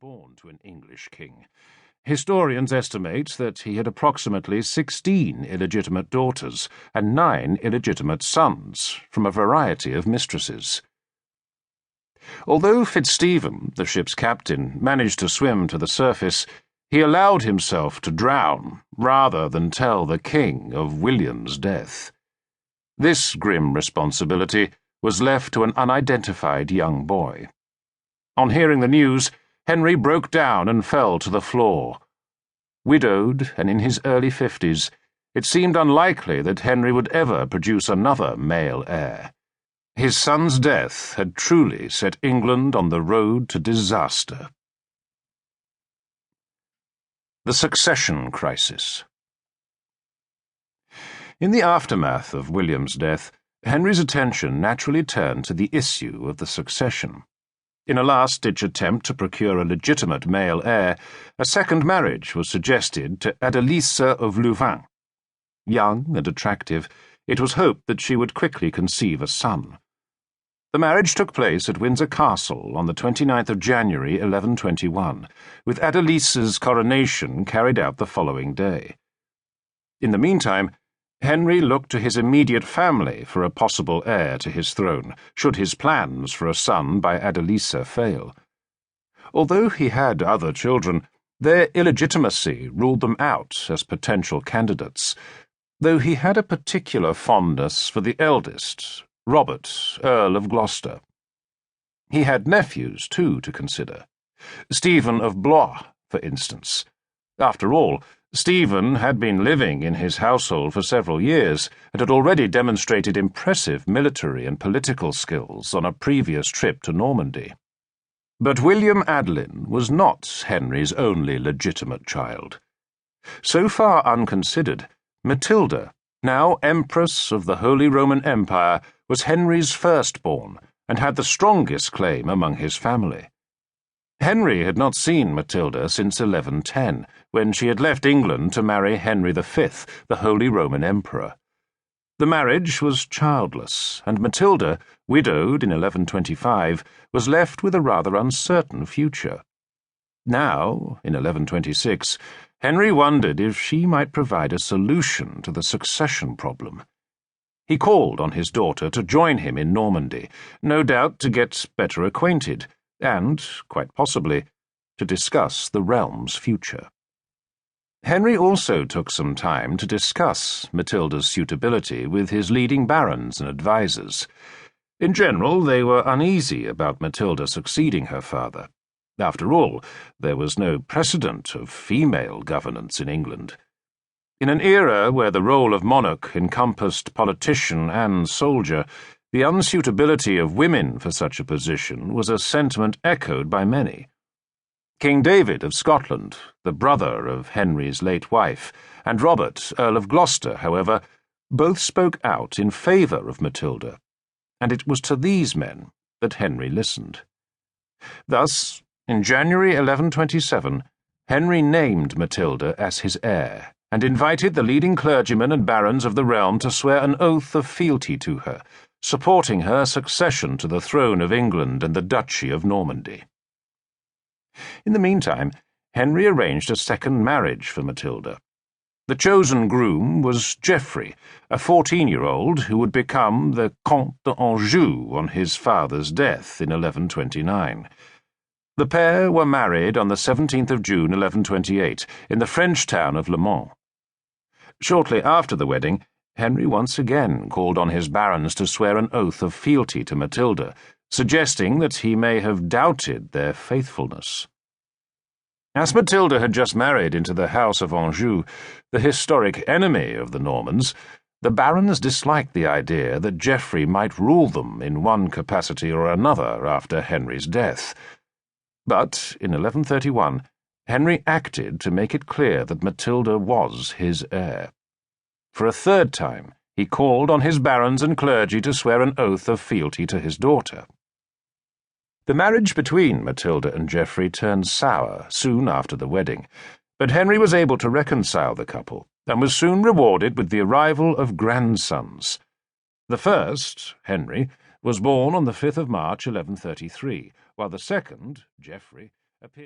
born to an English king. Historians estimate that he had approximately 16 illegitimate daughters and 9 illegitimate sons from a variety of mistresses. Although Fitzstephen, the ship's captain, managed to swim to the surface, he allowed himself to drown rather than tell the king of William's death. This grim responsibility was left to an unidentified young boy. On hearing the news, Henry broke down and fell to the floor. Widowed and in his early 50s, it seemed unlikely that Henry would ever produce another male heir. His son's death had truly set England on the road to disaster. The Succession Crisis. In the aftermath of William's death, Henry's attention naturally turned to the issue of the succession. In a last-ditch attempt to procure a legitimate male heir, a second marriage was suggested to Adélisa of Louvain. Young and attractive, it was hoped that she would quickly conceive a son. The marriage took place at Windsor Castle on the 29th of January 1121, with Adélisa's coronation carried out the following day. In the meantime, Henry looked to his immediate family for a possible heir to his throne, should his plans for a son by Adélisa fail. Although he had other children, their illegitimacy ruled them out as potential candidates, though he had a particular fondness for the eldest, Robert, Earl of Gloucester. He had nephews, too, to consider. Stephen of Blois, for instance. After all, Stephen had been living in his household for several years and had already demonstrated impressive military and political skills on a previous trip to Normandy. But William Adelin was not Henry's only legitimate child. So far unconsidered, Matilda, now Empress of the Holy Roman Empire, was Henry's firstborn and had the strongest claim among his family. Henry had not seen Matilda since 1110, when she had left England to marry Henry V, the Holy Roman Emperor. The marriage was childless, and Matilda, widowed in 1125, was left with a rather uncertain future. Now, in 1126, Henry wondered if she might provide a solution to the succession problem. He called on his daughter to join him in Normandy, no doubt to get better acquainted, and, quite possibly, to discuss the realm's future. Henry also took some time to discuss Matilda's suitability with his leading barons and advisers. In general, they were uneasy about Matilda succeeding her father. After all, there was no precedent of female governance in England. In an era where the role of monarch encompassed politician and soldier, the unsuitability of women for such a position was a sentiment echoed by many. King David of Scotland, the brother of Henry's late wife, and Robert, Earl of Gloucester, however, both spoke out in favour of Matilda, and it was to these men that Henry listened. Thus, in January 1127, Henry named Matilda as his heir, and invited the leading clergymen and barons of the realm to swear an oath of fealty to her, supporting her succession to the throne of England and the Duchy of Normandy. In the meantime, Henry arranged a second marriage for Matilda. The chosen groom was Geoffrey, a 14-year-old who would become the Comte d'Anjou on his father's death in 1129. The pair were married on the 17th of June 1128 in the French town of Le Mans. Shortly after the wedding, Henry once again called on his barons to swear an oath of fealty to Matilda, suggesting that he may have doubted their faithfulness. As Matilda had just married into the House of Anjou, the historic enemy of the Normans, the barons disliked the idea that Geoffrey might rule them in one capacity or another after Henry's death. But, in 1131, Henry acted to make it clear that Matilda was his heir. For a third time, he called on his barons and clergy to swear an oath of fealty to his daughter. The marriage between Matilda and Geoffrey turned sour soon after the wedding, but Henry was able to reconcile the couple and was soon rewarded with the arrival of grandsons. The first, Henry, was born on the 5th of March 1133, while the second, Geoffrey, appeared